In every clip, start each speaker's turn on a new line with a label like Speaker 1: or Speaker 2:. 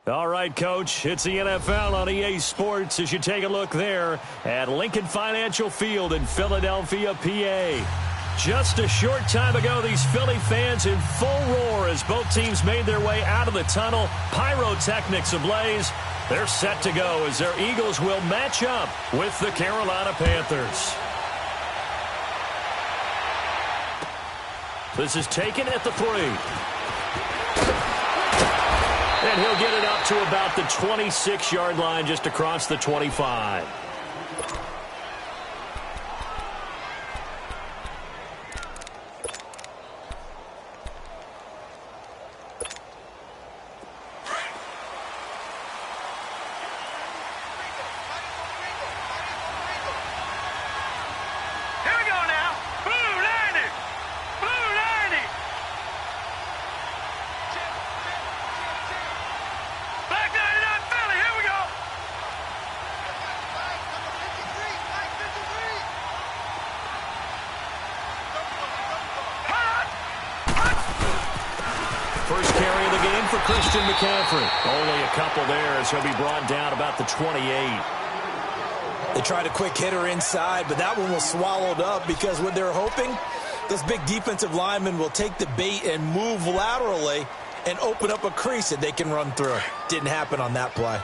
Speaker 1: All right, Coach, it's the NFL on EA Sports as you take a look there at Lincoln Financial Field in Philadelphia, PA. Just a short time ago, these Philly fans in full roar as both teams made their way out of the tunnel. Pyrotechnics ablaze. They're set to go as their Eagles will match up with the Carolina Panthers. This is taken at the 3. And he'll get it up to about the 26-yard line, just across the 25. First carry of the game for Christian McCaffrey. Only a couple there as he'll be brought down about the 28.
Speaker 2: They tried a quick hitter inside, but that one was swallowed up because what they're hoping, those big defensive linemen will take the bait and move laterally and open up a crease that they can run through. Didn't happen on that play.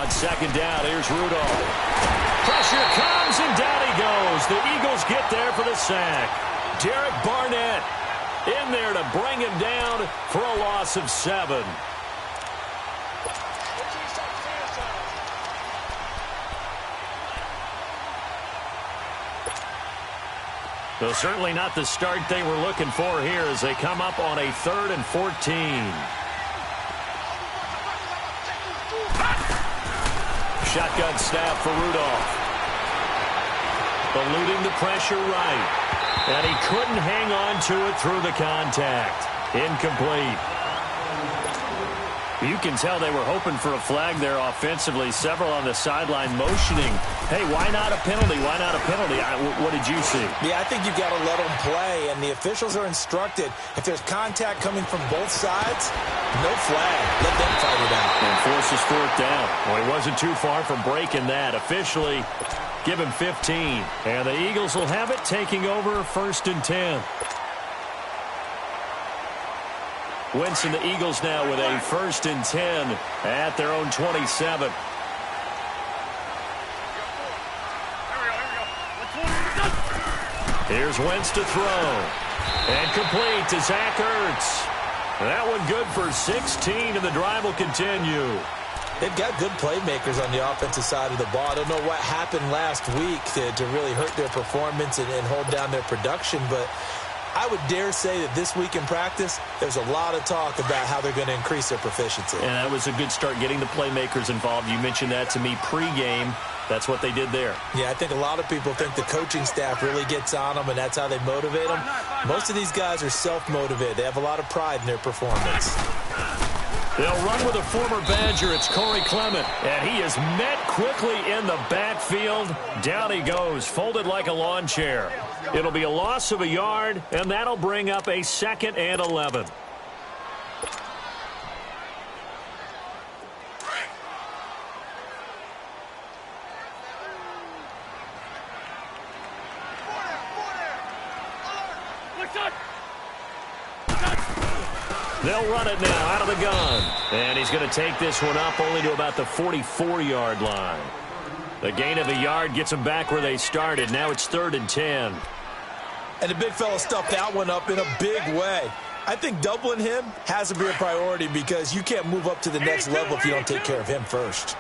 Speaker 1: Second down, here's Rudolph. Pressure comes, and down he goes. The Eagles get there for the sack. Derek Barnett in there to bring him down for a loss of 7. So certainly not the start they were looking for here as they come up on a 3rd and 14. Shotgun snap for Rudolph. Eluding the pressure right. And he couldn't hang on to it through the contact. Incomplete. You can tell they were hoping for a flag there offensively. Several on the sideline motioning. Hey, why not a penalty? Why not a penalty? What did you see?
Speaker 2: Yeah, I think you've got to let them play, and the officials are instructed. If there's contact coming from both sides, no flag. Let them fight it out.
Speaker 1: And forces 4th down. Well, he wasn't too far from breaking that. Officially, give him 15. And the Eagles will have it, taking over 1st and 10. Wentz and the Eagles now with a 1st and 10 at their own 27. Here's Wentz to throw. And complete to Zach Ertz. That one good for 16, and the drive will continue.
Speaker 2: They've got good playmakers on the offensive side of the ball. I don't know what happened last week to really hurt their performance and hold down their production, but I would dare say that this week in practice, there's a lot of talk about how they're going to increase their proficiency.
Speaker 1: And that was a good start, getting the playmakers involved. You mentioned that to me pregame. That's what they did there.
Speaker 2: Yeah, I think a lot of people think the coaching staff really gets on them, and that's how they motivate them. Most of these guys are self-motivated. They have a lot of pride in their performance.
Speaker 1: They'll run with a former Badger. It's Corey Clement, and he is met quickly in the backfield. Down he goes, folded like a lawn chair. It'll be a loss of a yard, and that'll bring up a 2nd and 11. They'll run it now out of the gun. And he's going to take this one up only to about the 44-yard line. The gain of a yard gets them back where they started. Now it's 3rd and 10.
Speaker 2: And the big fella stuffed that one up in a big way. I think doubling him has to be a priority because you can't move up to the next level if you don't take care of him first.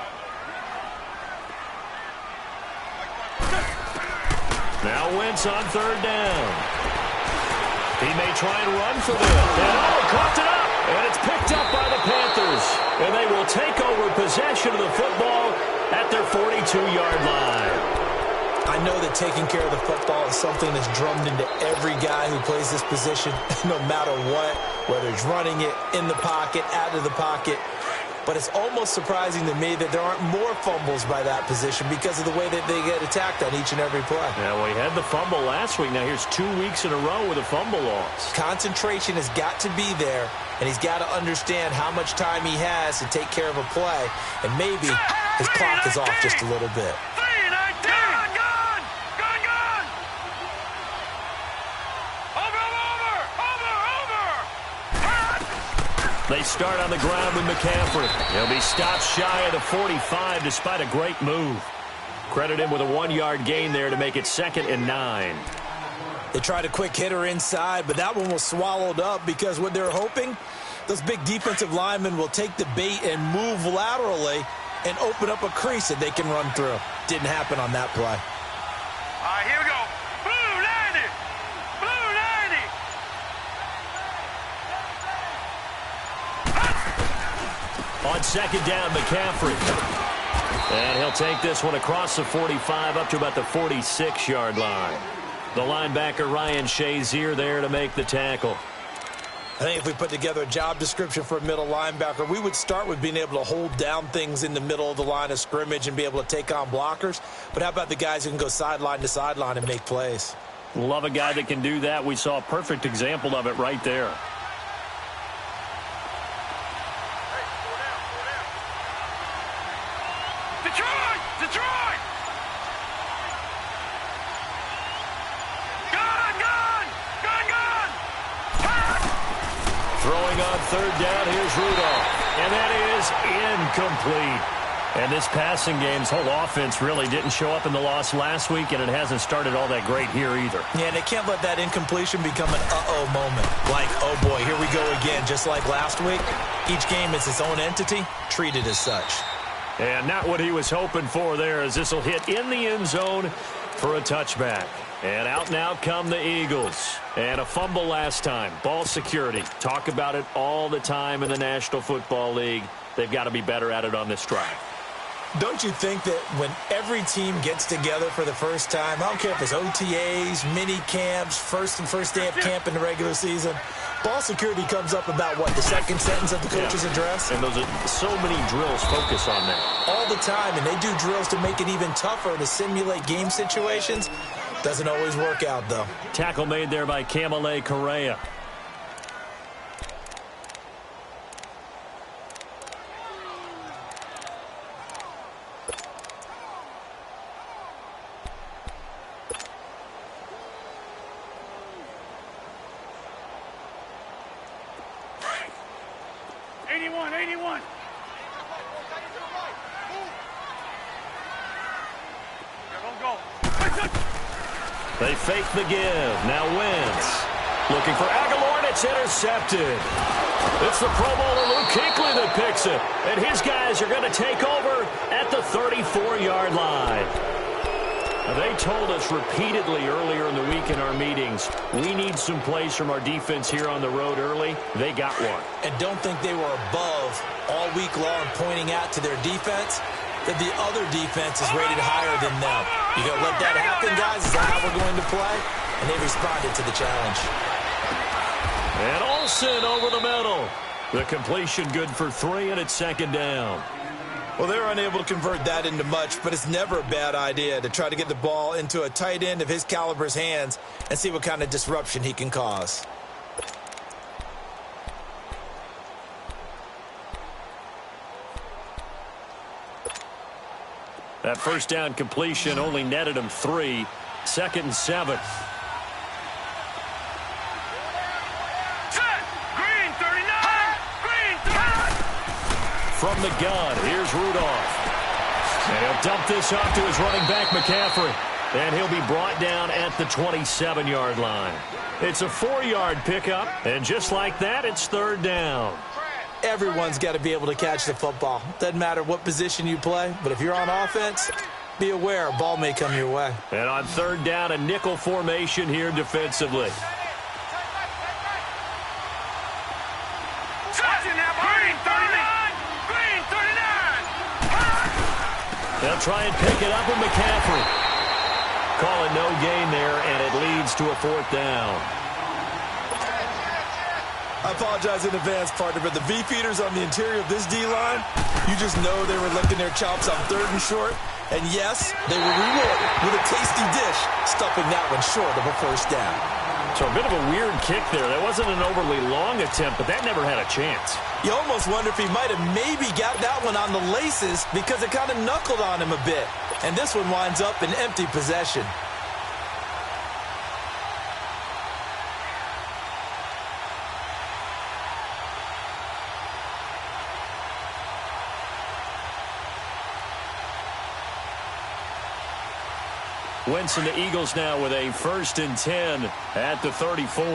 Speaker 1: Now Wentz on 3rd down. He may try and run for them. And coughed it up. And it's picked up by the Panthers. And they will take over possession of the football at their 42-yard line.
Speaker 2: I know that taking care of the football is something that's drummed into every guy who plays this position, no matter what, whether he's running it, in the pocket, out of the pocket. but it's almost surprising to me that there aren't more fumbles by that position because of the way that they get attacked on each and every play.
Speaker 1: Yeah, well, he had the fumble last week. Now here's 2 weeks in a row with a fumble loss.
Speaker 2: Concentration has got to be there, and he's got to understand how much time he has to take care of a play, and maybe his clock is off just a little bit.
Speaker 1: They start on the ground with McCaffrey. He'll be stopped shy of the 45 despite a great move. Credit him with a 1-yard gain there to make it 2nd and 9.
Speaker 2: They tried a quick hitter inside, but that one was swallowed up because what they're hoping, those big defensive linemen will take the bait and move laterally and open up a crease that they can run through. Didn't happen on that play.
Speaker 3: All right, here we go. Blue 90. Blue 90.
Speaker 1: On 2nd down, McCaffrey. And he'll take this one across the 45 up to about the 46-yard line. The linebacker, Ryan Shazier, there to make the tackle.
Speaker 2: I think if we put together a job description for a middle linebacker, we would start with being able to hold down things in the middle of the line of scrimmage and be able to take on blockers. But how about the guys who can go sideline to sideline and make plays?
Speaker 1: Love a guy that can do that. We saw a perfect example of it right there.
Speaker 3: Detroit! Detroit! Gun! Gun! Gun! Gun!
Speaker 1: Throwing on 3rd down, here's Rudolph. And that is incomplete. And this passing game's whole offense really didn't show up in the loss last week, and it hasn't started all that great here either.
Speaker 2: Yeah, and they can't let that incompletion become an uh-oh moment. Like, oh boy, here we go again, just like last week. Each game is its own entity, treated as such.
Speaker 1: And not what he was hoping for there, as this will hit in the end zone for a touchback. And out come the Eagles. And a fumble last time. Ball security. Talk about it all the time in the National Football League. They've got to be better at it on this drive.
Speaker 2: Don't you think that when every team gets together for the first time, I don't care if it's OTAs, mini camps, first day of camp in the regular season, ball security comes up about, what, the second sentence of the coach's address?
Speaker 1: And those are so many drills focus on that.
Speaker 2: All the time, and they do drills to make it even tougher to simulate game situations. Doesn't always work out, though.
Speaker 1: Tackle made there by Kamale Correa. They fake the give. Now Wentz. Looking for Aguilar, and it's intercepted. It's the Pro Bowler Luke Kuechly that picks it. And his guys are going to take over at the 34-yard line. They told us repeatedly earlier in the week in our meetings, we need some plays from our defense here on the road early. They got one.
Speaker 2: And don't think they were above all week long pointing out to their defense that the other defense is rated higher than them. You going to let that happen, guys? Is that how we're going to play? And they responded to the challenge.
Speaker 1: And Olsen over the middle. The completion good for 3, and it's 2nd down.
Speaker 2: Well, they were unable to convert that into much, but it's never a bad idea to try to get the ball into a tight end of his caliber's hands and see what kind of disruption he can cause.
Speaker 1: That first down completion only netted him 3. 2nd and 7.
Speaker 3: Green 39! Green 39!
Speaker 1: From the gun, here's Rudolph. And he'll dump this off to his running back, McCaffrey. And he'll be brought down at the 27-yard line. It's a 4-yard pickup, and just like that, it's 3rd down.
Speaker 2: Everyone's got to be able to catch the football. Doesn't matter what position you play, but if you're on offense, be aware a ball may come your way.
Speaker 1: And on 3rd down, a nickel formation here defensively.
Speaker 3: Green 39! Green 39!
Speaker 1: They'll try and pick it up with McCaffrey. Calling no gain there, and it leads to a 4th down.
Speaker 2: I apologize in advance, partner, but the V-feeders on the interior of this D-line, you just know they were licking their chops on 3rd and short. And yes, they were rewarded with a tasty dish, stuffing that one short of a first down.
Speaker 1: So a bit of a weird kick there. That wasn't an overly long attempt, but that never had a chance.
Speaker 2: You almost wonder if he might have maybe got that one on the laces because it kind of knuckled on him a bit. And this one winds up in empty possession.
Speaker 1: Winston, the Eagles now with a 1st and 10 at the 34.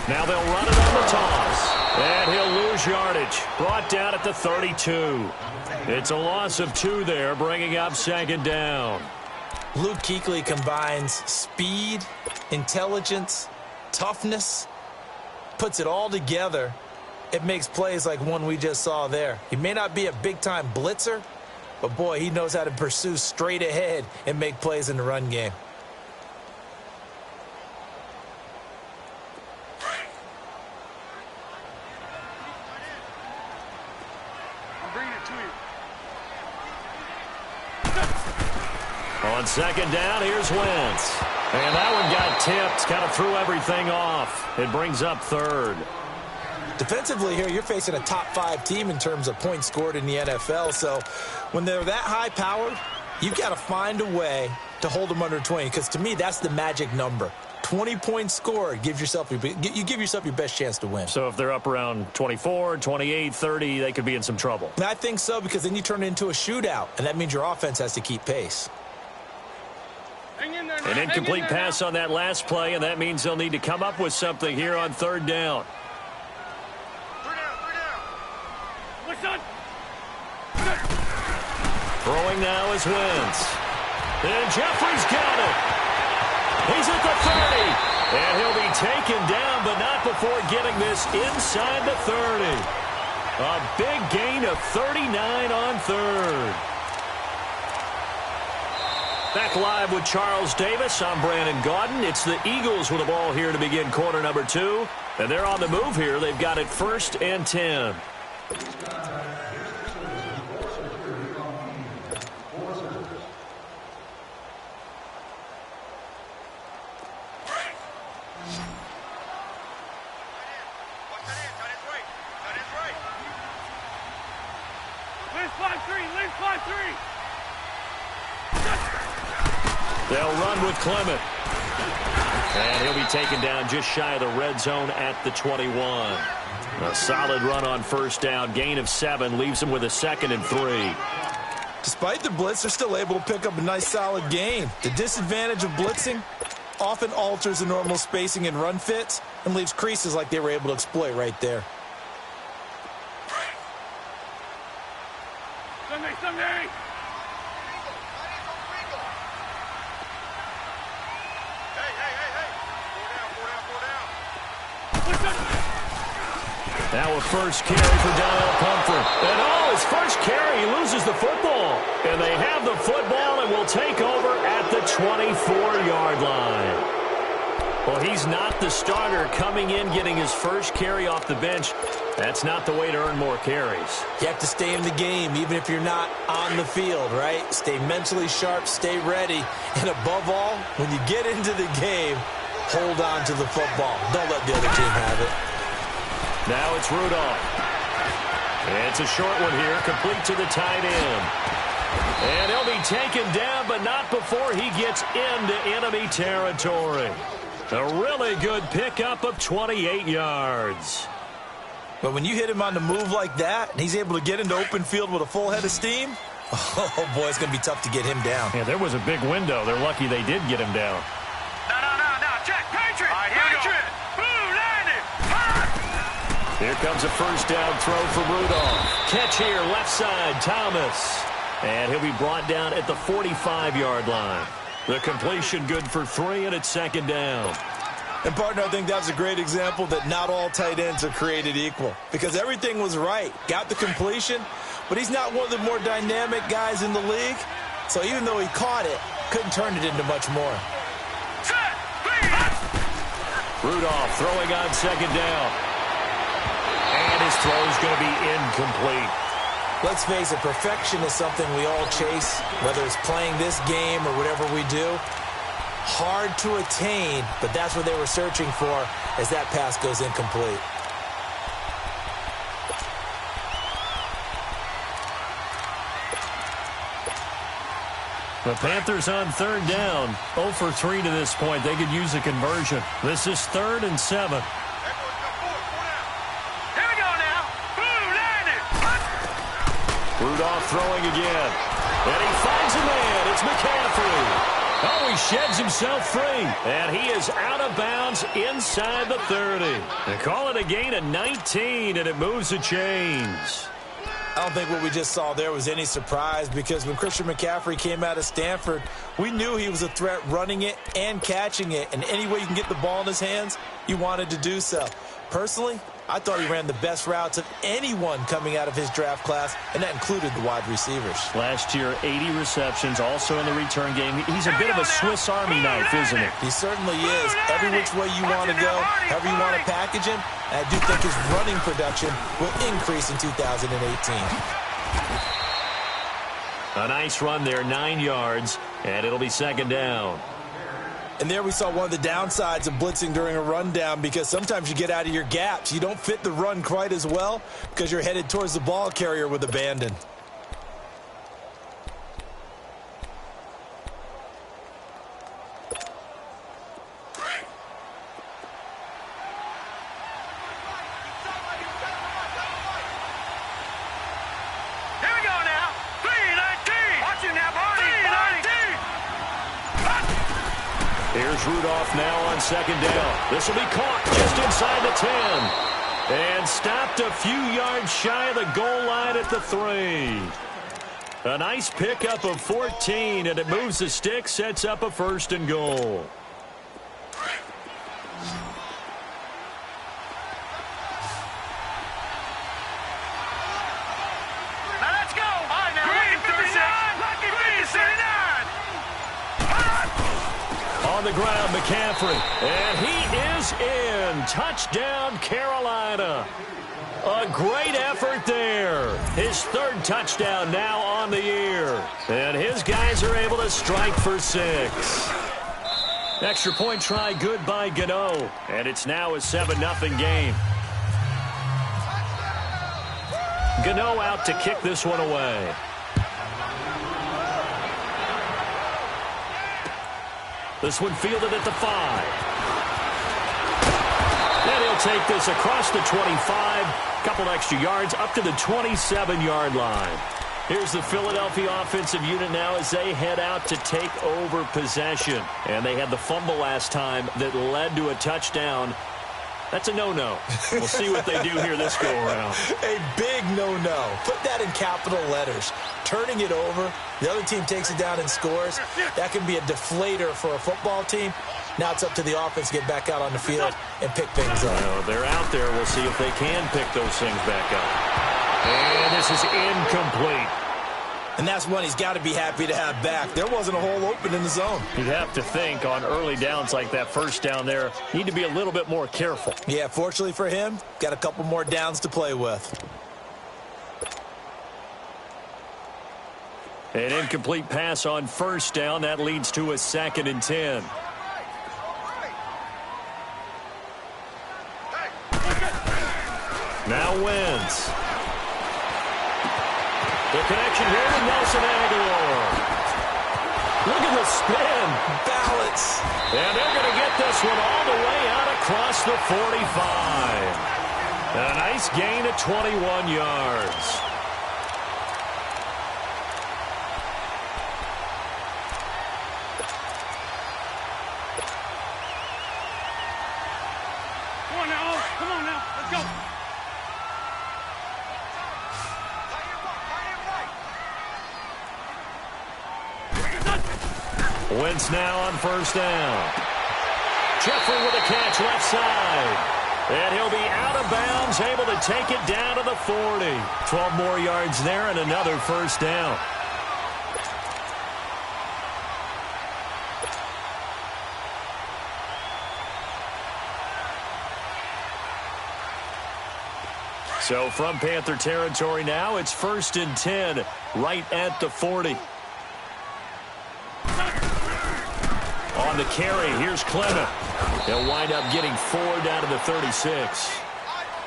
Speaker 1: Now they'll run it on the toss. And he'll lose yardage. Brought down at the 32. It's a loss of 2 there, bringing up 2nd down.
Speaker 2: Luke Kuechly combines speed, intelligence, toughness, puts it all together. It makes plays like one we just saw there. He may not be a big-time blitzer, but, boy, he knows how to pursue straight ahead and make plays in the run game.
Speaker 3: I'm bringing it to you.
Speaker 1: On 2nd down, here's Wentz. And that one got tipped, kind of threw everything off. It brings up 3rd.
Speaker 2: Defensively here, you're facing a top 5 team in terms of points scored in the NFL. So when they're that high-powered, you've got to find a way to hold them under 20. Because to me, that's the magic number. 20 points scored, you give yourself your best chance to win.
Speaker 1: So if they're up around 24, 28, 30, they could be in some trouble.
Speaker 2: And I think so, because then you turn it into a shootout, and that means your offense has to keep pace.
Speaker 1: An incomplete pass on that last play, and that means they'll need to come up with something here on 3rd down. Throwing now is Wentz. And Jeffrey's got it. He's at the 30. And he'll be taken down, but not before getting this inside the 30. A big gain of 39 on 3rd. Back live with Charles Davis. I'm Brandon Gaudin. It's the Eagles with the ball here to begin quarter number 2. And they're on the move here. They've got it 1st and 10. They'll run with Clement. And he'll be taken down just shy of the red zone at the 21. A solid run on 1st down. Gain of 7 leaves him with a 2nd and 3.
Speaker 2: Despite the blitz, they're still able to pick up a nice solid gain. The disadvantage of blitzing often alters the normal spacing and run fits and leaves creases like they were able to exploit right there.
Speaker 3: Sunday.
Speaker 1: Now a first carry for Donnell Pumphrey. And his first carry, he loses the football. And they have the football and will take over at the 24-yard line. Well, he's not the starter coming in, getting his first carry off the bench. That's not the way to earn more carries.
Speaker 2: You have to stay in the game, even if you're not on the field, right? Stay mentally sharp, stay ready. And above all, when you get into the game, hold on to the football. Don't let the other team have it.
Speaker 1: Now it's Rudolph. It's a short one here, complete to the tight end. And he'll be taken down, but not before he gets into enemy territory. A really good pickup of 28 yards.
Speaker 2: But when you hit him on the move like that, and he's able to get into open field with a full head of steam, oh, boy, it's going to be tough to get him down.
Speaker 1: Yeah, there was a big window. They're lucky they did get him down.
Speaker 3: No. Check. Patriot. All right, Patriot. Boom, landed.
Speaker 1: Here comes a first down throw for Rudolph. Catch here, left side, Thomas. And he'll be brought down at the 45-yard line. The completion good for 3, and it's 2nd down.
Speaker 2: And, partner, I think that was a great example that not all tight ends are created equal. Because everything was right. Got the completion, but he's not one of the more dynamic guys in the league. So even though he caught it, couldn't turn it into much more.
Speaker 1: Rudolph throwing on second down. And his throw is going to be incomplete.
Speaker 2: Let's face it, perfection is something we all chase, whether it's playing this game or whatever we do. Hard to attain, but that's what they were searching for as that pass goes incomplete.
Speaker 1: The Panthers on third down. 0 for 3 to this point. They could use a conversion. This is 3rd and 7.
Speaker 3: Here we go now. Boom, landed.
Speaker 1: Rudolph throwing again. And he finds a man. It's McCaffrey. Oh, he sheds himself free. And he is out of bounds inside the 30. They call it a gain of 19, and it moves the chains.
Speaker 2: I don't think what we just saw there was any surprise, because when Christian McCaffrey came out of Stanford, we knew he was a threat running it and catching it. And any way you can get the ball in his hands, you wanted to do so. Personally, I thought he ran the best routes of anyone coming out of his draft class, and that included the wide receivers.
Speaker 1: Last year, 80 receptions, also in the return game. He's a bit of a Swiss Army knife, isn't he?
Speaker 2: He certainly is. Every which way you want to go, however you want to package him, and I do think his running production will increase in 2018.
Speaker 1: A nice run there, 9 yards, and it'll be second down.
Speaker 2: And there we saw one of the downsides of blitzing during a rundown, because sometimes you get out of your gaps. You don't fit the run quite as well because you're headed towards the ball carrier with abandon.
Speaker 3: Here we go now. 3-19. Watch it now, Barney. 3-19.
Speaker 1: Here's Rudolph now on second down. This will be caught just inside the 10. And stopped a few yards shy of the goal line at the 3. A nice pickup of 14, and it moves the stick, sets up a 1st and goal.
Speaker 3: Now let's go. All right, now. Lucky 59. Lucky 59.
Speaker 1: On the ground, McCaffrey. And he is in. Touchdown, Carolina. A great effort there. His 3rd touchdown now on the year. And his guys are able to strike for 6. Extra point try good by Gano. And it's now a 7-0 game. Gano out to kick this one away. This one fielded at the 5. And he'll take this across the 25. Couple extra yards up to the 27-yard line. Here's the Philadelphia offensive unit now as they head out to take over possession. And they had the fumble last time that led to a touchdown. That's a no-no. We'll see what they do here this go-around.
Speaker 2: A big no-no. Put that in capital letters. Turning it over, the other team takes it down and scores. That can be a deflator for a football team. Now it's up to the offense to get back out on the field and pick things up.
Speaker 1: Well, they're out there. We'll see if they can pick those things back up. And this is incomplete.
Speaker 2: And that's one he's got to be happy to have back. There wasn't a hole open in the zone.
Speaker 1: You'd have to think on early downs like that, first down there, need to be a little bit more careful.
Speaker 2: Yeah, fortunately for him, got a couple more downs to play with.
Speaker 1: An incomplete pass on first down. That leads to a 2nd and 10. Now Wentz. The connection here to Nelson Aguilar. Look at the spin.
Speaker 2: Balance.
Speaker 1: And they're going to get this one all the way out across the 45. A nice gain of 21 yards.
Speaker 3: Come on now. Come on now. Let's go.
Speaker 1: Wentz now on first down. Jeffrey with a catch left side. And he'll be out of bounds, able to take it down to the 40. 12 more yards there and another first down. So from Panther territory now, it's 1st and 10, right at the 40. On the carry, here's Clement. He'll wind up getting 4 down to the 36.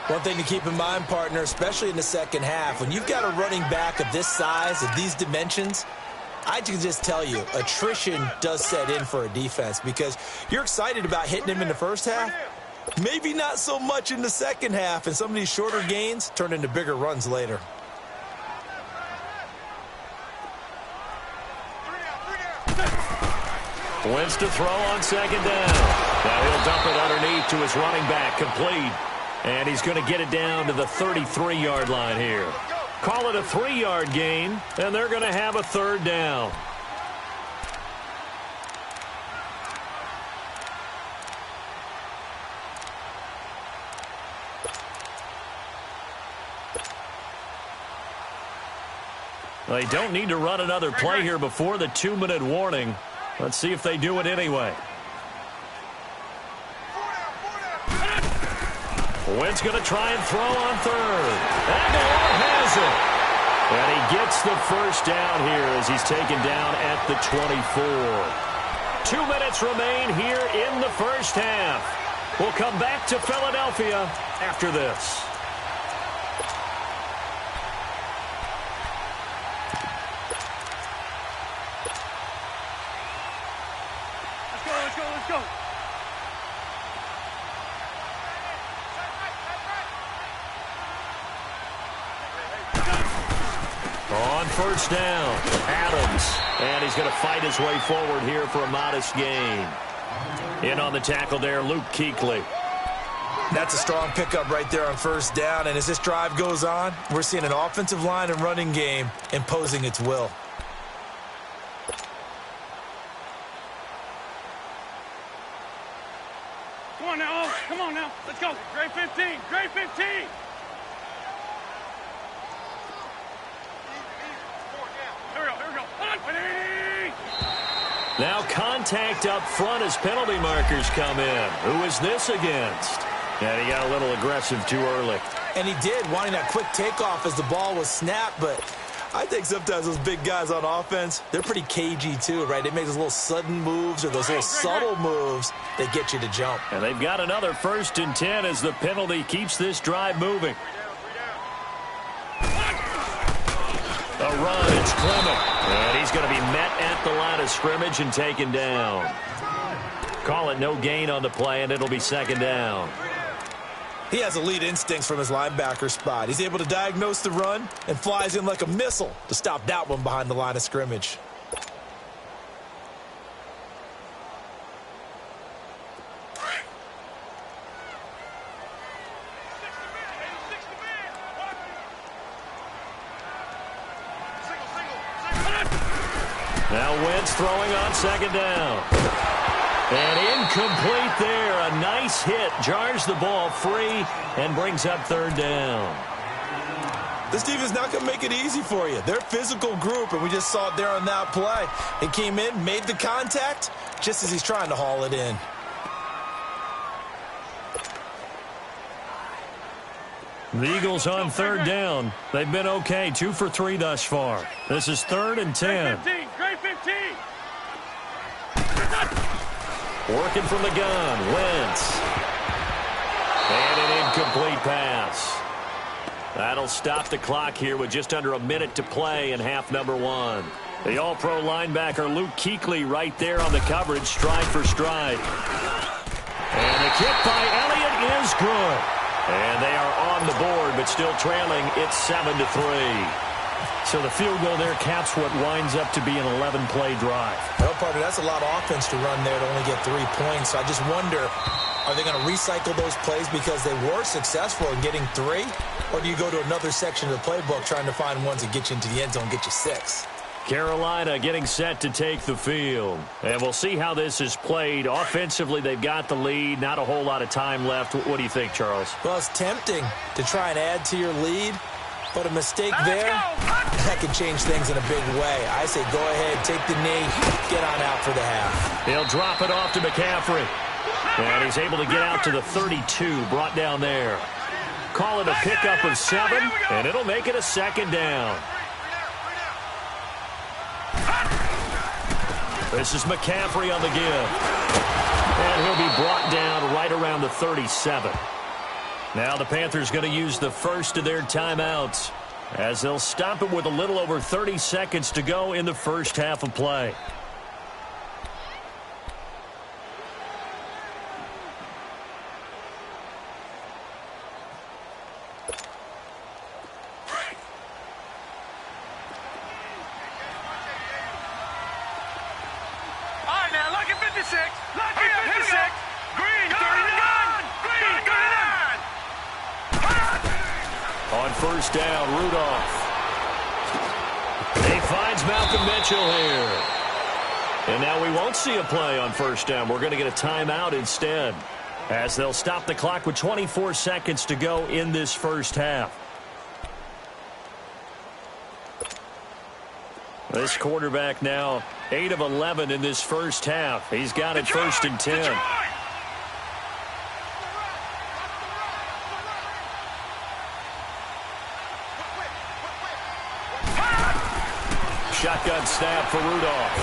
Speaker 2: One thing to keep in mind, partner, especially in the second half, when you've got a running back of this size, of these dimensions, I can just tell you, attrition does set in for a defense because you're excited about hitting him in the first half. Maybe not so much in the second half, and some of these shorter gains turn into bigger runs later.
Speaker 1: Wins to throw on 2nd down. Now he'll dump it underneath to his running back, complete. And he's going to get it down to the 33-yard line here. Call it a 3-yard gain, and they're going to have a 3rd down. They don't need to run another play here before the 2-minute warning. Let's see if they do it anyway. Wentz going to try and throw on 3rd. Aguilar has it. And he gets the 1st down here as he's taken down at the 24. 2 minutes remain here in the first half. We'll come back to Philadelphia after this.
Speaker 3: Let's go.
Speaker 1: On 1st down, Adams. And he's going to fight his way forward here for a modest gain. In on the tackle there, Luke Kuechly.
Speaker 2: That's a strong pickup right there on 1st down. And as this drive goes on, we're seeing an offensive line and running game imposing its will.
Speaker 3: Come on now. Let's go. Great 15. Great 15. Here we go.
Speaker 1: Now contact up front as penalty markers come in. Who is this against? And he got a little aggressive too early.
Speaker 2: And he did, wanting that quick takeoff as the ball was snapped, but I think sometimes those big guys on offense, they're pretty cagey too, right? They make those little sudden moves or those little subtle moves that get you to jump.
Speaker 1: And they've got another 1st and 10 as the penalty keeps this drive moving. A run, it's Clement. And he's going to be met at the line of scrimmage and taken down. Call it no gain on the play, and it'll be 2nd down.
Speaker 2: He has elite instincts from his linebacker spot. He's able to diagnose the run and flies in like a missile to stop that one behind the line of scrimmage.
Speaker 1: Now Wentz throwing on 2nd down. And incomplete there. A nice hit. Jars the ball free and brings up 3rd down.
Speaker 2: This defense is not going to make it easy for you. They're a physical group, and we just saw it there on that play. He came in, made the contact, just as he's trying to haul it in.
Speaker 1: The Eagles on 3rd down. They've been okay. 2 for 3 thus far. This is 3rd and 10.
Speaker 3: Great 15.
Speaker 1: Working from the gun, Wentz. And an incomplete pass. That'll stop the clock here with just under a minute to play in half number 1. The all-pro linebacker Luke Kuechly right there on the coverage, stride for stride. And the kick by Elliott is good. And they are on the board, but still trailing. It's 7-3. So the field goal there caps what winds up to be an 11-play drive.
Speaker 2: Well, partner, that's a lot of offense to run there to only get 3 points. So I just wonder, are they going to recycle those plays because they were successful in getting 3? Or do you go to another section of the playbook trying to find ones that get you into the end zone, get you 6?
Speaker 1: Carolina getting set to take the field. And we'll see how this is played. Offensively, they've got the lead. Not a whole lot of time left. What do you think, Charles?
Speaker 2: Well, it's tempting to try and add to your lead. But a mistake there, that could change things in a big way. I say go ahead, take the knee, get on out for the half.
Speaker 1: He'll drop it off to McCaffrey. And he's able to get out to the 32, brought down there. call it a pickup of 7, and it'll make it a second down. This is McCaffrey on the give. And he'll be brought down right around the 37. Now the Panthers going to use the first of their timeouts as they'll stop it with a little over 30 seconds to go in the first half of play. First down, Rudolph. He finds Malcolm Mitchell here. And now we won't see a play on first down. We're going to get a timeout instead, as they'll stop the clock with 24 seconds to go in this first half. This quarterback now 8 of 11 in this first half. He's got it first and 10. Shotgun snap for Rudolph.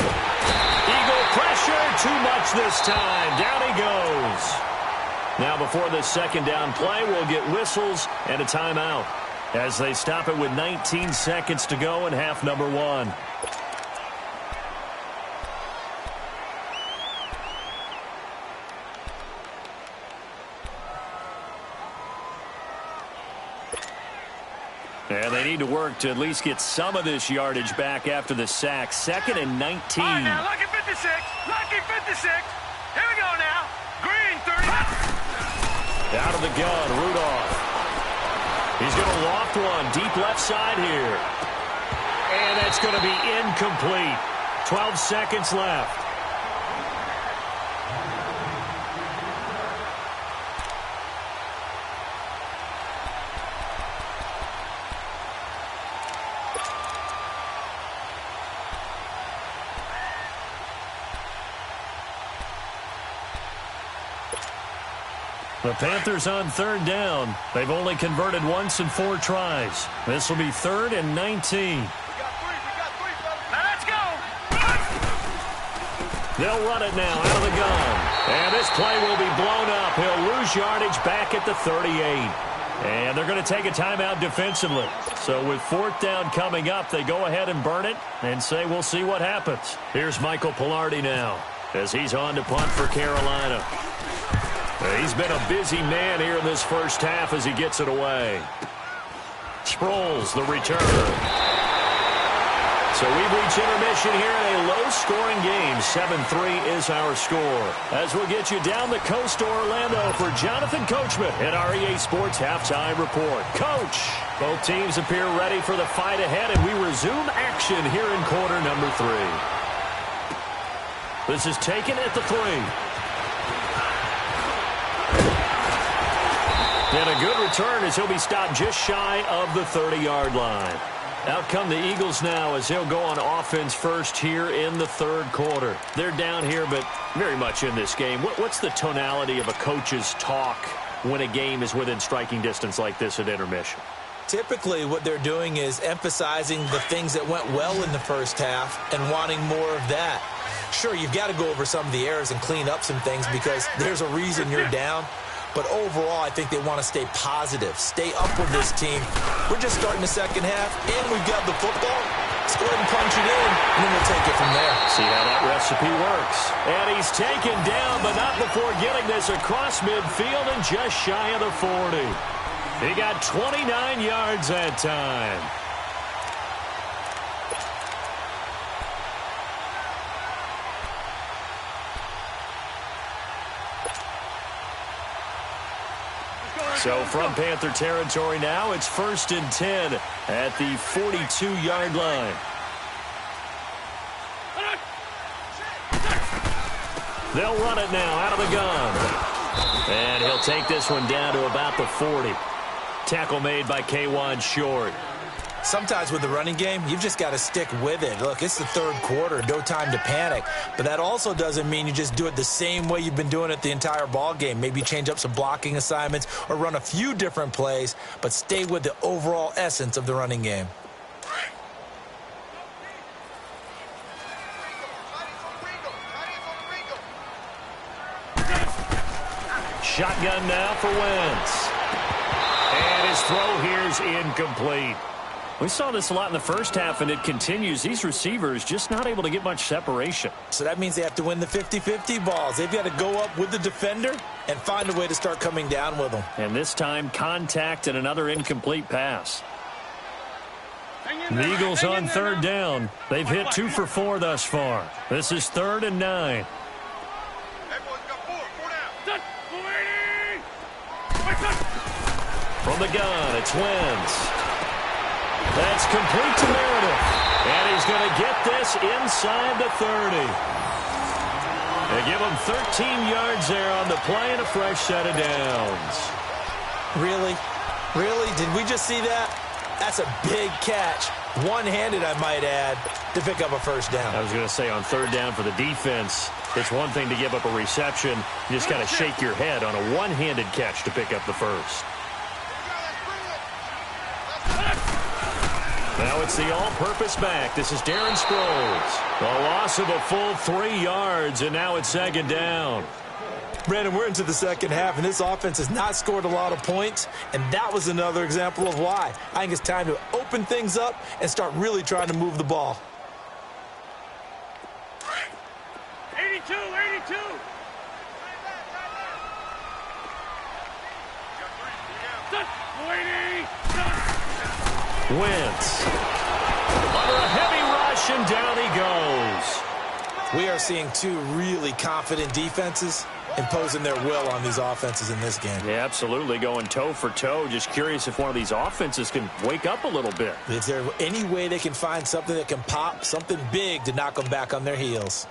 Speaker 1: Eagle pressure, too much this time. Down he goes. Now before this second down play, we'll get whistles and a timeout as they stop it with 19 seconds to go in half number 1. And they need to work to at least get some of this yardage back after the sack. 2nd and 19.
Speaker 3: All right, now, lucky 56. Lucky 56. Here we go now. Green, 30.
Speaker 1: Out of the gun, Rudolph. He's going to loft one deep left side here. And that's going to be incomplete. 12 seconds left. The Panthers on 3rd down. They've only converted once in 4 tries. This will be 3rd and 19.
Speaker 3: We got 3. Now let's go.
Speaker 1: They'll run it now out of the gun. And this play will be blown up. He'll lose yardage back at the 38. And they're going to take a timeout defensively. So with 4th down coming up, they go ahead and burn it and say we'll see what happens. Here's Michael Pilardi now as he's on to punt for Carolina. He's been a busy man here in this first half as he gets it away. Sproles, the return. So we've reached intermission here in a low-scoring game. 7-3 is our score. As we'll get you down the coast to Orlando for Jonathan Coachman at our EA Sports Halftime Report. Coach, both teams appear ready for the fight ahead, and we resume action here in quarter number 3. This is taken at the 3. And a good return as he'll be stopped just shy of the 30-yard line. Out come the Eagles now as they'll go on offense first here in the 3rd quarter. They're down here, but very much in this game. What's the tonality of a coach's talk when a game is within striking distance like this at intermission?
Speaker 2: Typically, what they're doing is emphasizing the things that went well in the first half and wanting more of that. Sure, you've got to go over some of the errors and clean up some things because there's a reason you're down. But overall, I think they want to stay positive, stay up with this team. We're just starting the second half, and we've got the football. Let's go ahead and punch it in, and then we'll take it from there.
Speaker 1: See how that recipe works. And he's taken down, but not before getting this across midfield and just shy of the 40. He got 29 yards that time. So from Panther territory now, it's 1st and 10 at the 42-yard line. They'll run it now out of the gun. And he'll take this one down to about the 40. Tackle made by K'Wan Short.
Speaker 2: Sometimes with the running game, you've just got to stick with it. Look, it's the third quarter, no time to panic. But that also doesn't mean you just do it the same way you've been doing it the entire ball game. Maybe change up some blocking assignments or run a few different plays, but stay with the overall essence of the running game.
Speaker 1: Shotgun now for Wentz. And his throw here's incomplete. We saw this a lot in the first half, and it continues. These receivers just not able to get much separation.
Speaker 2: So that means they have to win the 50-50 balls. They've got to go up with the defender and find a way to start coming down with them.
Speaker 1: And this time, contact and another incomplete pass. The Eagles on third down. They've hit 2 for 4 thus far. This is 3rd and 9. From the gun, it's Wentz. That's complete to Meredith. And he's going to get this inside the 30. They give him 13 yards there on the play and a fresh set of downs.
Speaker 2: Really? Really? Did we just see that? That's a big catch. One-handed, I might add, to pick up a first down.
Speaker 1: I was going to say on third down for the defense, it's one thing to give up a reception. You just got to shake your head on a one-handed catch to pick up the first. Now it's the all-purpose back. This is Darren Sproles. A loss of a full 3 yards, and now it's 2nd down.
Speaker 2: Brandon, we're into the second half, and this offense has not scored a lot of points, and that was another example of why. I think it's time to open things up and start really trying to move the ball.
Speaker 3: 82.
Speaker 1: Wentz. Under a heavy rush, and down he goes.
Speaker 2: We are seeing 2 really confident defenses imposing their will on these offenses in this game.
Speaker 1: Yeah, absolutely, going toe for toe. Just curious if one of these offenses can wake up a little bit.
Speaker 2: Is there any way they can find something that can pop, something big to knock them back on their heels?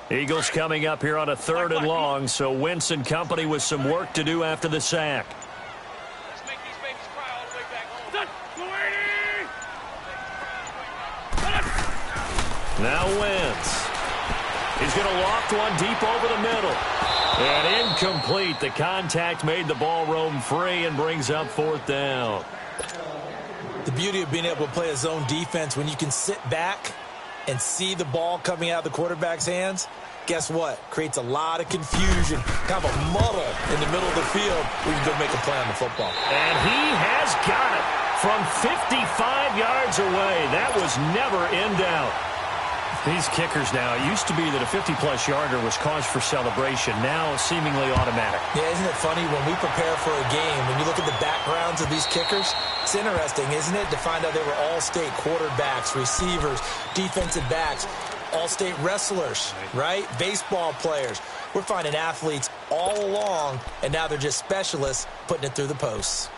Speaker 1: Eagles coming up here on a 3rd and long, so Wentz and company with some work to do after the sack.
Speaker 3: Let's make these babies cry all the way back home.
Speaker 1: Now Wentz. He's going to loft one deep over the middle. And incomplete. The contact made the ball roam free and brings up 4th down.
Speaker 2: The beauty of being able to play a zone defense when you can sit back and see the ball coming out of the quarterback's hands, guess what? Creates a lot of confusion, kind of a muddle in the middle of the field where you can go make a play on the football.
Speaker 1: And he has got it from 55 yards away. That was never in doubt. These kickers now, it used to be that a 50-plus yarder was cause for celebration. Now seemingly automatic.
Speaker 2: Yeah, isn't it funny when we prepare for a game, when you look at the backgrounds of these kickers, it's interesting, isn't it, to find out they were all-state quarterbacks, receivers, defensive backs, all-state wrestlers, right? Baseball players. We're finding athletes all along, and now they're just specialists putting it through the posts.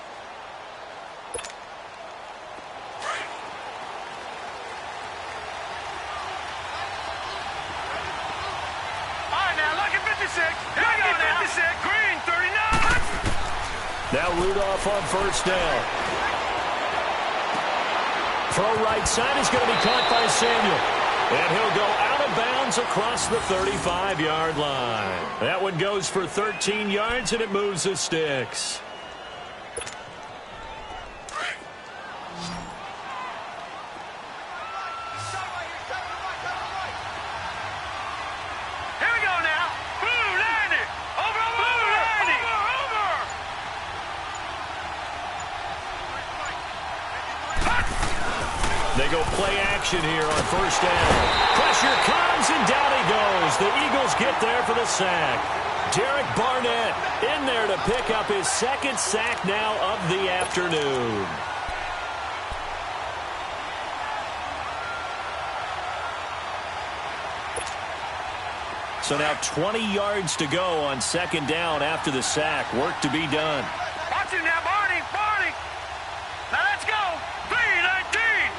Speaker 1: Now Rudolph on 1st down. Throw right side is going to be caught by Samuel. And he'll go out of bounds across the 35-yard line. That one goes for 13 yards, and it moves the sticks. They go play action here on 1st down. Pressure comes, and down he goes. The Eagles get there for the sack. Derek Barnett in there to pick up his 2nd sack now of the afternoon. So now 20 yards to go on 2nd down after the sack. Work to be done.
Speaker 3: Watch him now, Barney. Now let's go. 3-19.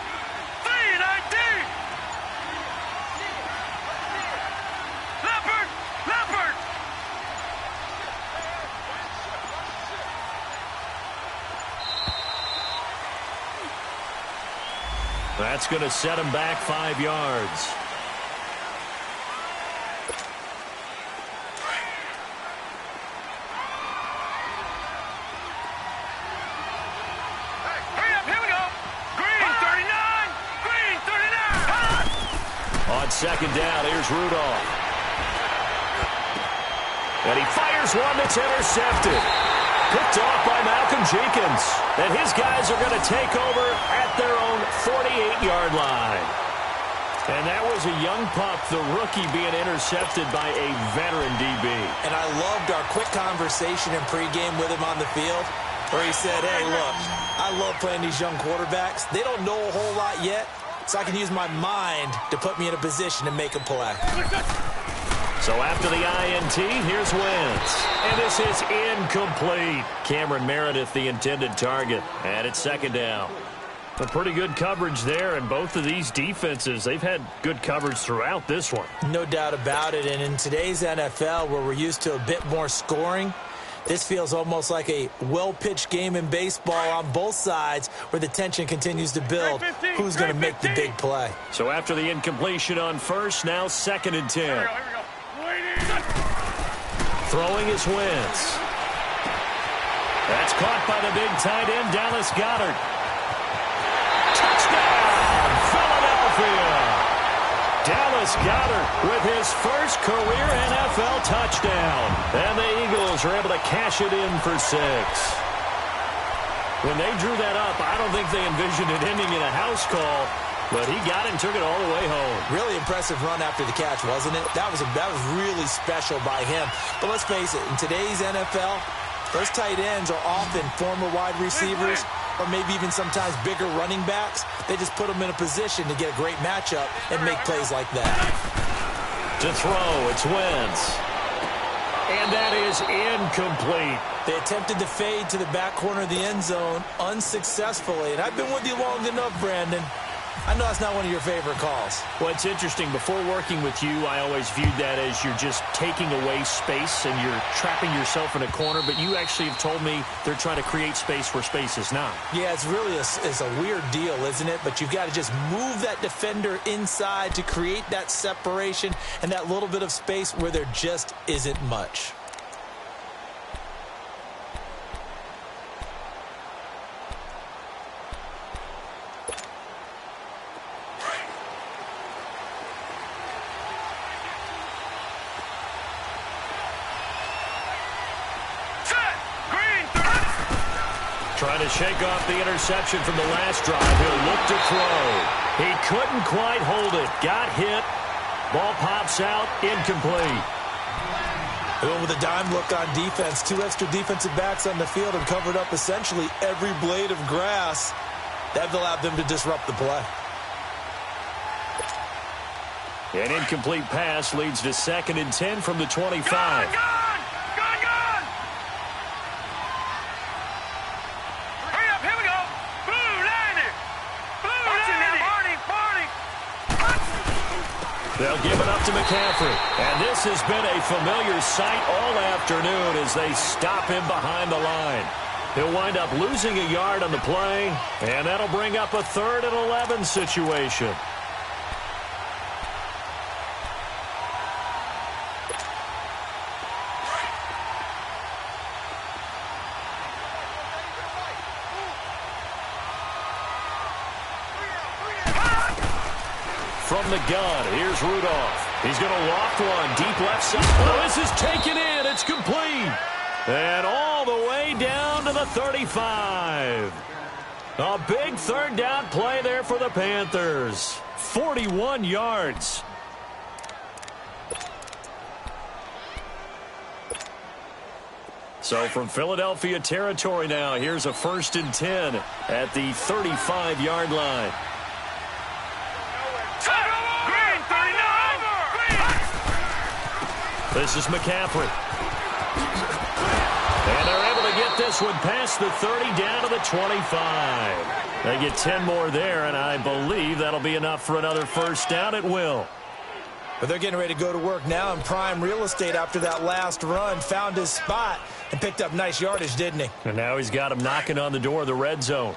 Speaker 1: That's going to set him back 5 yards. Second down, here's Rudolph. And he fires one that's intercepted. Picked off by Malcolm Jenkins. And his guys are going to take over at their own 48-yard line. And that was a young pup, the rookie, being intercepted by a veteran DB.
Speaker 2: And I loved our quick conversation in pregame with him on the field, where he said, hey, look, I love playing these young quarterbacks. They don't know a whole lot yet, so I can use my mind to put me in a position to make a play.
Speaker 1: So after the INT, here's Wentz. And this is incomplete. Cameron Meredith, the intended target. And it's second down. A pretty good coverage there, and both of these defenses, they've had good coverage throughout this one.
Speaker 2: No doubt about it. And in today's NFL, where we're used to a bit more scoring, this feels almost like a well-pitched game in baseball on both sides where the tension continues to build. Who's going to make the big play?
Speaker 1: So after the incompletion on first, now second and 10. Throwing is Wentz. That's caught by the big tight end, Dallas Goedert. Touchdown, Philadelphia! Dallas Goedert with his first career NFL touchdown. And the Eagles are able to cash it in for 6. When they drew that up, I don't think they envisioned it ending in a house call, but he got it and took it all the way home.
Speaker 2: Really impressive run after the catch, wasn't it? That was really special by him. But let's face it, in today's NFL, those tight ends are often former wide receivers, or maybe even sometimes bigger running backs. They just put them in a position to get a great matchup and make plays like that.
Speaker 1: To throw, it's Wentz. And that is incomplete.
Speaker 2: They attempted to fade to the back corner of the end zone unsuccessfully. And I've been with you long enough, Brandon. I know that's not one of your favorite calls.
Speaker 1: Well, it's interesting. Before working with you, I always viewed that as you're just taking away space and you're trapping yourself in a corner. But you actually have told me they're trying to create space where space is not.
Speaker 2: Yeah, it's really a weird deal, isn't it? But you've got to just move that defender inside to create that separation and that little bit of space where there just isn't much.
Speaker 1: Trying to shake off the interception from the last drive. He'll look to throw. He couldn't quite hold it. Got hit. Ball pops out. Incomplete.
Speaker 2: Going with a dime look on defense. 2 extra defensive backs on the field and covered up essentially every blade of grass. That allowed them to disrupt the play.
Speaker 1: An incomplete pass leads to second and 10 from the 25. They'll give it up to McCaffrey. And this has been a familiar sight all afternoon as they stop him behind the line. He'll wind up losing a yard on the play, and that'll bring up a 3rd and 11 situation. From the gun, here's Rudolph. He's going to loft one deep left side. Oh, this is taken in. It's complete. And all the way down to the 35. A big 3rd down play there for the Panthers. 41 yards. So from Philadelphia territory now, here's a 1st and 10 at the 35-yard line. This is McCaffrey. And they're able to get this one past the 30 down to the 25. They get 10 more there, and I believe that'll be enough for another 1st down. It will.
Speaker 2: But they're getting ready to go to work now in prime real estate after that last run. Found his spot and picked up nice yardage, didn't he?
Speaker 1: And now he's got him knocking on the door of the red zone.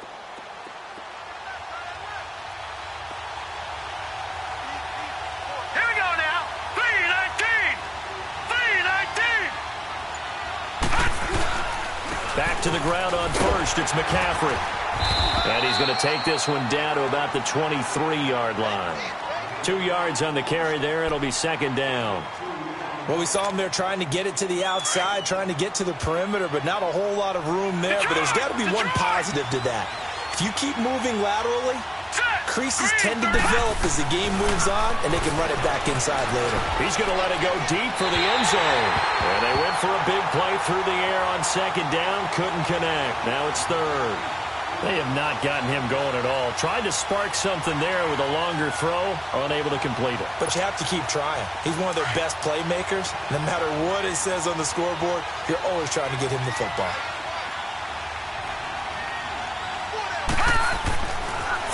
Speaker 1: ground on first. It's McCaffrey. And he's going to take this one down to about the 23-yard line. 2 yards on the carry there. It'll be second down.
Speaker 2: Well, we saw him there trying to get it to the outside, trying to get to the perimeter, but not a whole lot of room there. But there's got to be one positive to that. If you keep moving laterally, creases tend to develop as the game moves on, and they can run it back inside later.
Speaker 1: He's going to let it go deep for the end zone. And they went for a big play through the air on second down. Couldn't connect. Now it's third. They have not gotten him going at all. Tried to spark something there with a longer throw, unable to complete it.
Speaker 2: But you have to keep trying. He's one of their best playmakers. No matter what it says on the scoreboard, you're always trying to get him the football.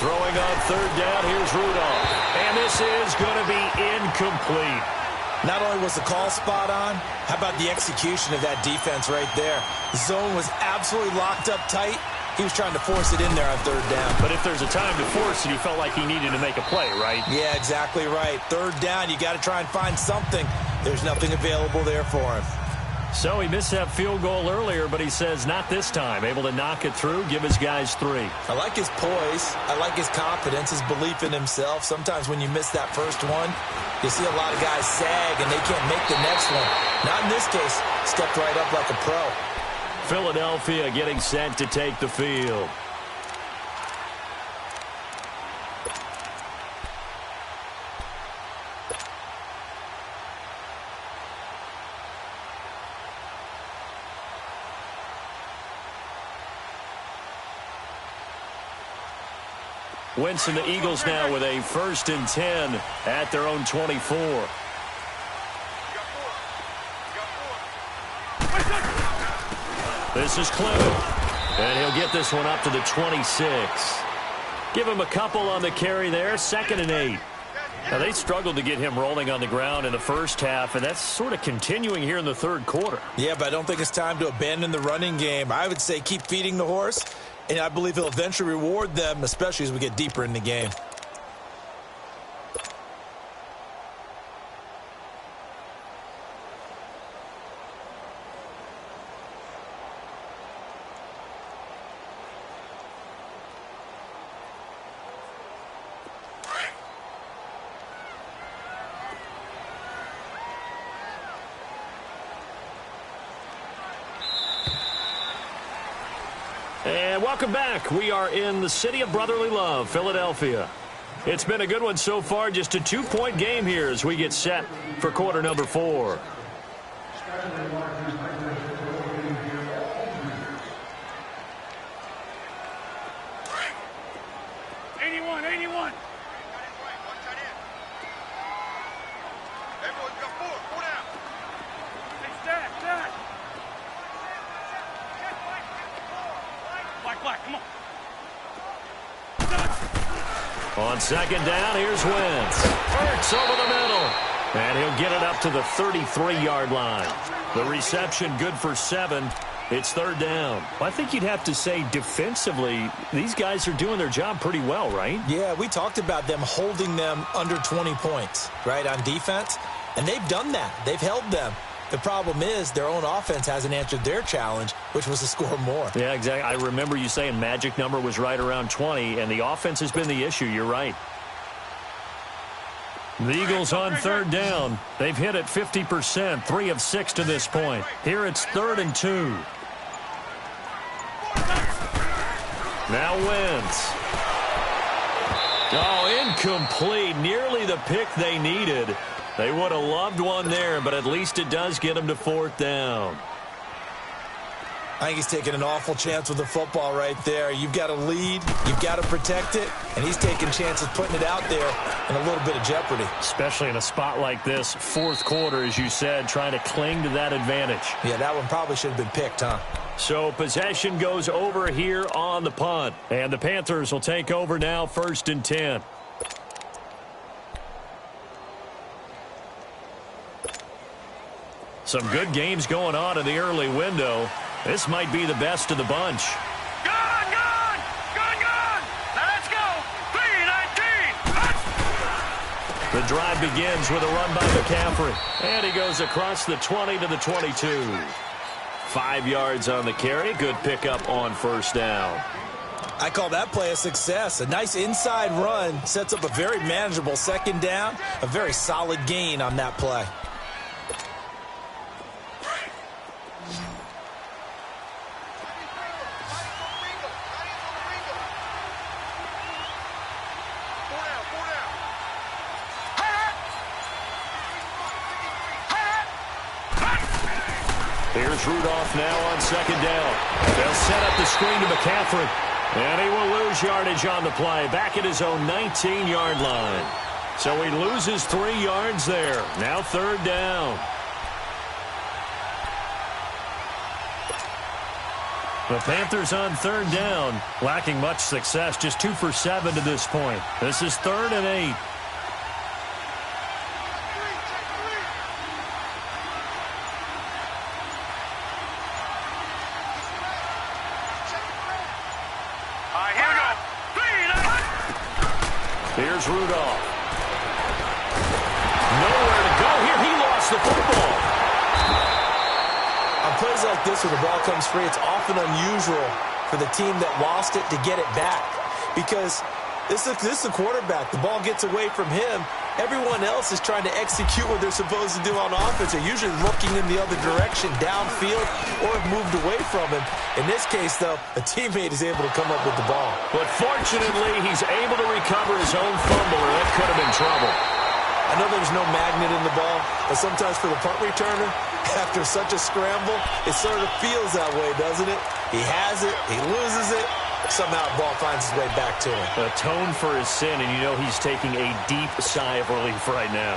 Speaker 1: Throwing on third down, here's Rudolph. And this is going to be incomplete.
Speaker 2: Not only was the call spot on, how about the execution of that defense right there? The zone was absolutely locked up tight. He was trying to force it in there on third down.
Speaker 1: But if there's a time to force it, he felt like he needed to make a play, right?
Speaker 2: Yeah, exactly right. Third down, you got to try and find something. There's nothing available there for him.
Speaker 1: So he missed that field goal earlier, but he says not this time. Able to knock it through, give his guys 3.
Speaker 2: I like his poise. I like his confidence, his belief in himself. Sometimes when you miss that first one, you see a lot of guys sag and they can't make the next one. Not in this case. Stepped right up like a pro.
Speaker 1: Philadelphia getting set to take the field. Winston, the Eagles now with a 1st and 10 at their own 24. This is Clement, and he'll get this one up to the 26. Give him a couple on the carry there, 2nd and 8. Now, they struggled to get him rolling on the ground in the first half, and that's sort of continuing here in the third quarter.
Speaker 2: Yeah, but I don't think it's time to abandon the running game. I would say keep feeding the horse, and I believe he'll eventually reward them, especially as we get deeper in the game.
Speaker 1: And welcome back. We are in the city of brotherly love, Philadelphia. It's been a good one so far. Just a 2-point game here as we get set for quarter number 4. On second down, here's Wentz. Hurts over the middle. And he'll get it up to the 33-yard line. The reception good for 7. It's third down. I think you'd have to say defensively, these guys are doing their job pretty well, right?
Speaker 2: Yeah, we talked about them holding them under 20 points, right, on defense. And they've done that. They've held them. The problem is their own offense hasn't answered their challenge, which was to score more.
Speaker 1: Yeah, exactly. I remember you saying magic number was right around 20, and the offense has been the issue. You're right. The Eagles on third down. They've hit it 50%, 3 of 6 to this point. Here it's 3rd and 2. Now Wentz. Oh, incomplete. Nearly the pick they needed. They would have loved one there, but at least it does get them to 4th down.
Speaker 2: I think he's taking an awful chance with the football right there. You've got to lead, you've got to protect it, and he's taking chances putting it out there in a little bit of jeopardy.
Speaker 1: Especially in a spot like this, 4th quarter, as you said, trying to cling to that advantage.
Speaker 2: Yeah, that one probably should have been picked, huh?
Speaker 1: So possession goes over here on the punt, and the Panthers will take over now, 1st and 10. Some good games going on in the early window. This might be the best of the bunch.
Speaker 3: Gone! Let's go! 3-19!
Speaker 1: The drive begins with a run by McCaffrey. And he goes across the 20 to the 22. 5 yards on the carry. Good pickup on first down.
Speaker 2: I call that play a success. A nice inside run sets up a very manageable second down. A very solid gain on that play.
Speaker 1: Here's Rudolph now on second down. They'll set up the screen to McCaffrey. And he will lose yardage on the play. Back at his own 19-yard line. So he loses 3 yards there. Now third down. The Panthers on third down, lacking much success. Just 2 for 7 to this point. This is 3rd and 8. Here's Rudolph. Nowhere to go here. He lost the football.
Speaker 2: On plays like this where the ball comes free, it's often unusual for the team that lost it to get it back. Because this is a quarterback. The ball gets away from him. Everyone else is trying to execute what they're supposed to do on offense. They're usually looking in the other direction, downfield, or have moved away from him. In this case, though, a teammate is able to come up with the ball.
Speaker 1: But fortunately, he's able to recover his own fumble, or that could have been trouble.
Speaker 2: I know there's no magnet in the ball, but sometimes for the punt returner, after such a scramble, it sort of feels that way, doesn't it? He has it, he loses it. Somehow the ball finds its way back to him.
Speaker 1: Atone for his sin, and you know he's taking a deep sigh of relief right now.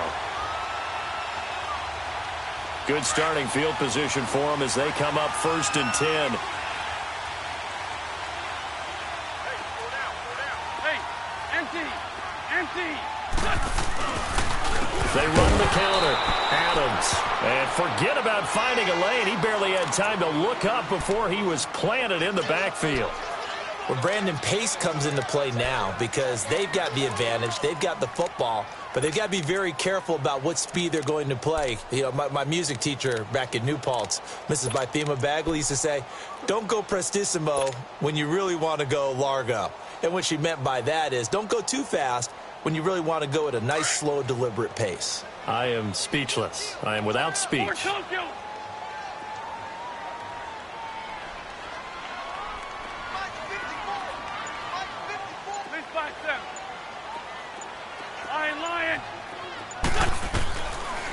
Speaker 1: Good starting field position for him as they come up 1st and 10.
Speaker 3: Empty.
Speaker 1: They run the counter. Adams. And forget about finding a lane. He barely had time to look up before he was planted in the backfield.
Speaker 2: Well, Brandon, pace comes into play now because they've got the advantage. They've got the football, but they've got to be very careful about what speed they're going to play. You know, my music teacher back in New Paltz, Mrs. Deathbyeagle, used to say, don't go prestissimo when you really want to go largo. And what she meant by that is don't go too fast when you really want to go at a nice, slow, deliberate pace.
Speaker 1: I am speechless. I am without speech.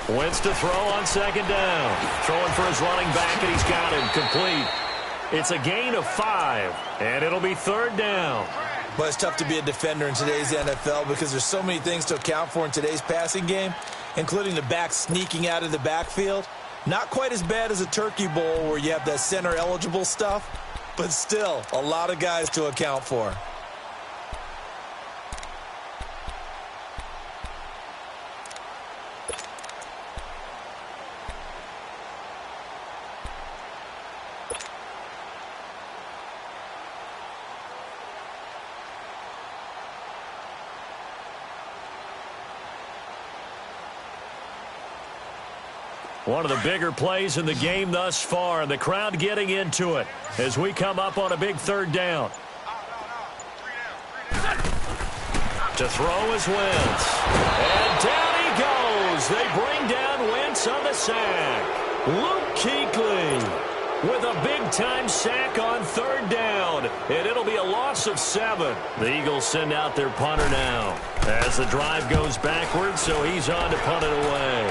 Speaker 1: Wentz to throw on second down. Throwing for his running back, and he's got him complete. It's a gain of 5, and it'll be third down.
Speaker 2: Well, it's tough to be a defender in today's NFL because there's so many things to account for in today's passing game, including the back sneaking out of the backfield. Not quite as bad as a turkey bowl where you have that center-eligible stuff, but still a lot of guys to account for.
Speaker 1: One of the bigger plays in the game thus far, and the crowd getting into it as we come up on a big third down. To throw is Wentz. And down he goes. They bring down Wentz on the sack. Luke Kuechly with a big-time sack on third down. And it'll be a loss of 7. The Eagles send out their punter now as the drive goes backwards, so he's on to punt it away.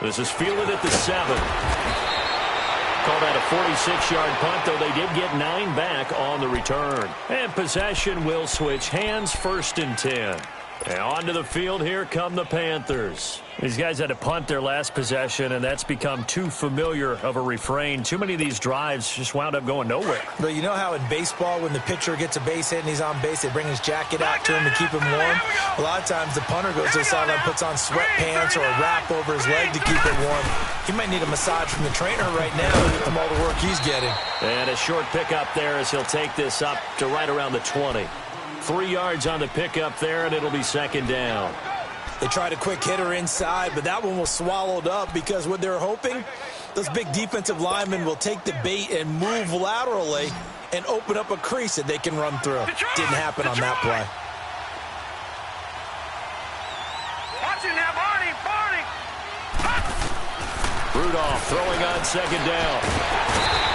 Speaker 1: This is fielded at the 7. Call that a 46-yard punt, though they did get 9 back on the return. And possession will switch hands, 1st and 10. And onto the field, here come the Panthers. These guys had to punt their last possession, and that's become too familiar of a refrain. Too many of these drives just wound up going nowhere.
Speaker 2: But you know how in baseball, when the pitcher gets a base hit and he's on base, they bring his jacket out to him to keep him warm? A lot of times the punter goes to the sideline, puts on sweatpants or a wrap over his leg to keep it warm. He might need a massage from the trainer right now from all the work he's getting.
Speaker 1: And a short pickup there as he'll take this up to right around the 20. 3 yards on the pickup there, and it'll be second down.
Speaker 2: They tried a quick hitter inside, but that one was swallowed up because what they're hoping, those big defensive linemen will take the bait and move laterally and open up a crease that they can run through. Didn't happen on that play.
Speaker 3: Watch it now, Barney.
Speaker 1: Rudolph throwing on second down.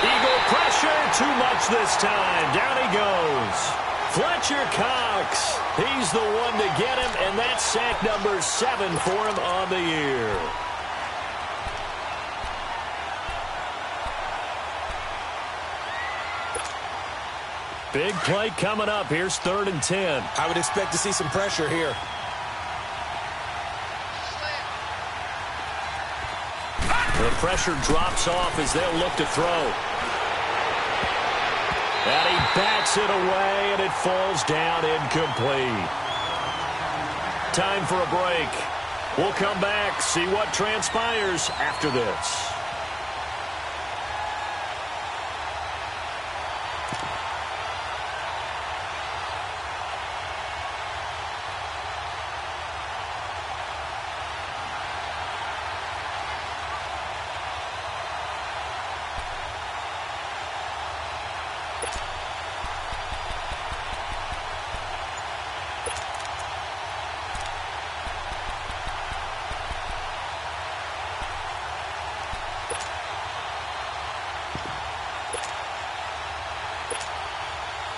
Speaker 1: Eagle pressure, too much this time. Down he goes. Fletcher Cox, he's the one to get him, and that's sack number 7 for him on the year. Big play coming up. Here's 3rd and 10.
Speaker 2: I would expect to see some pressure here.
Speaker 1: The pressure drops off as they'll look to throw. And he bats it away, and it falls down incomplete. Time for a break. We'll come back, see what transpires after this.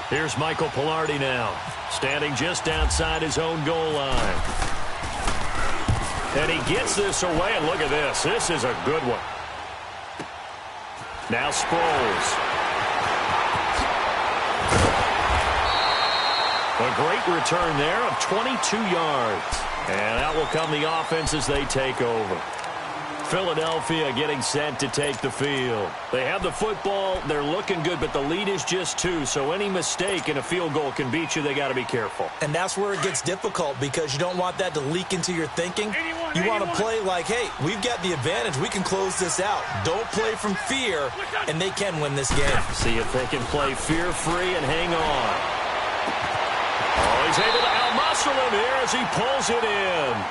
Speaker 1: Here's Michael Pilardi now, standing just outside his own goal line. And he gets this away, and look at this. This is a good one. Now Sproles. A great return there of 22 yards. And out will come the offense as they take over. Philadelphia getting set to take the field. They have the football. They're looking good, but the lead is just 2. So any mistake in a field goal can beat you. They got to be careful.
Speaker 2: And that's where it gets difficult because you don't want that to leak into your thinking. You want to play like, hey, we've got the advantage. We can close this out. Don't play from fear, and they can win this game.
Speaker 1: See if they can play fear-free and hang on. Oh, he's able to out-muscle him here as he pulls it in.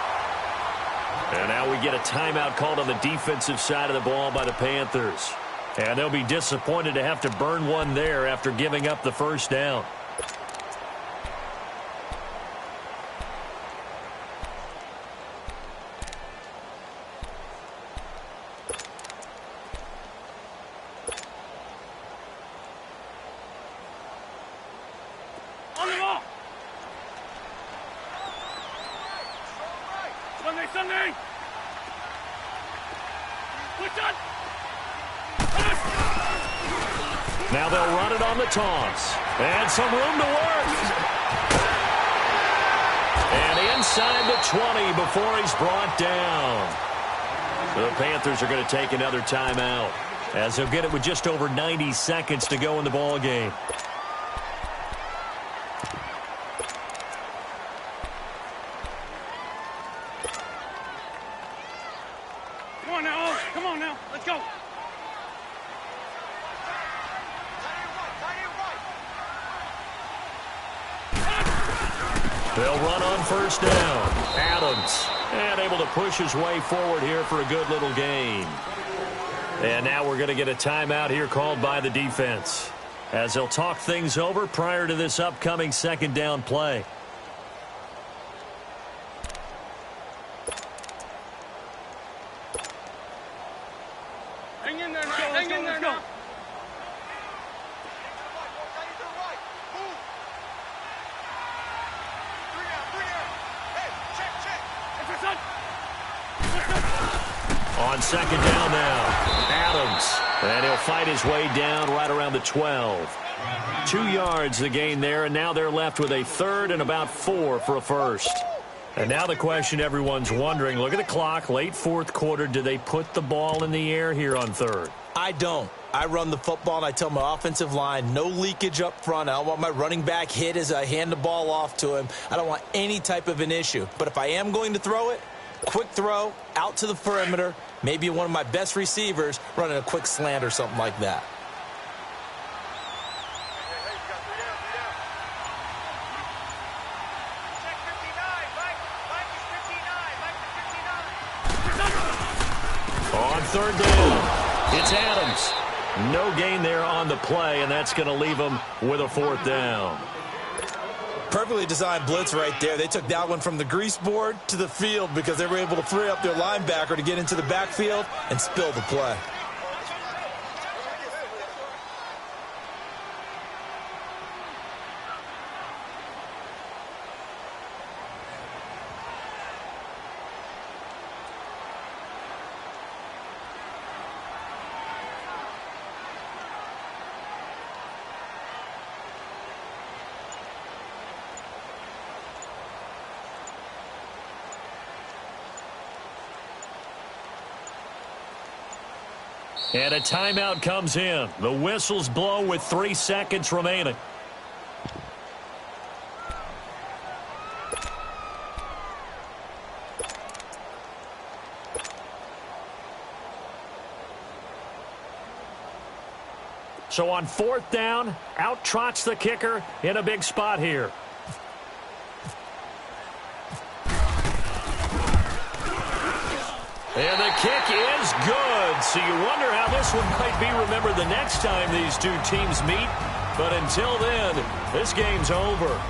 Speaker 1: And now we get a timeout called on the defensive side of the ball by the Panthers. And they'll be disappointed to have to burn one there after giving up the first down.
Speaker 3: On the ball. Sunday.
Speaker 1: Now they'll run it on the toss. And some room to work. And inside the 20 before he's brought down. The Panthers are going to take another timeout as they'll get it with just over 90 seconds to go in the ball game.
Speaker 3: Come on now. Let's go.
Speaker 1: They'll run on first down. Adams, and able to push his way forward here for a good little gain. And now we're going to get a timeout here called by the defense as they'll talk things over prior to this upcoming second down play.
Speaker 3: Hang in there now. Hang in there now.
Speaker 1: On second down now, Adams, and he'll fight his way down right around the 12. 2 yards the gain there, and now they're left with a third and about 4 for a first. And now the question everyone's wondering, look at the clock, late fourth quarter, do they put the ball in the air here on third?
Speaker 2: I don't. I run the football, and I tell my offensive line, no leakage up front. I don't want my running back hit as I hand the ball off to him. I don't want any type of an issue. But if I am going to throw it, quick throw, out to the perimeter, maybe one of my best receivers running a quick slant or something like that.
Speaker 1: On third down, it's Adams. No gain there on the play, and that's going to leave him with a fourth down.
Speaker 2: Perfectly designed blitz right there. They took that one from the grease board to the field because they were able to free up their linebacker to get into the backfield and spill the play.
Speaker 1: And a timeout comes in. The whistles blow with 3 seconds remaining. So on fourth down, out trots the kicker in a big spot here. And the kick is good. So you wonder how this one might be remembered the next time these two teams meet. But until then, this game's over.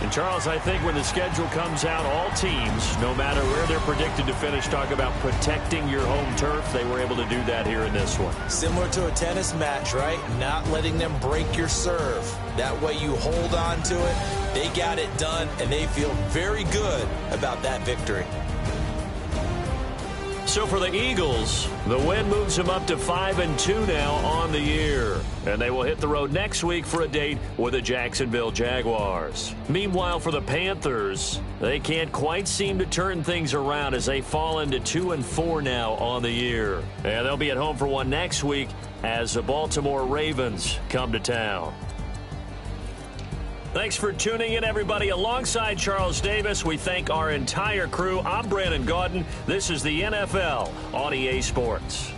Speaker 1: And, Charles, I think when the schedule comes out, all teams, no matter where they're predicted to finish, talk about protecting your home turf. They were able to do that here in this one.
Speaker 2: Similar to a tennis match, right? Not letting them break your serve. That way you hold on to it. They got it done, and they feel very good about that victory.
Speaker 1: So for the Eagles, the win moves them up to 5-2 now on the year. And they will hit the road next week for a date with the Jacksonville Jaguars. Meanwhile, for the Panthers, they can't quite seem to turn things around as they fall into 2-4 now on the year. And they'll be at home for one next week as the Baltimore Ravens come to town. Thanks for tuning in, everybody. Alongside Charles Davis, we thank our entire crew. I'm Brandon Gaudin. This is the NFL on EA Sports.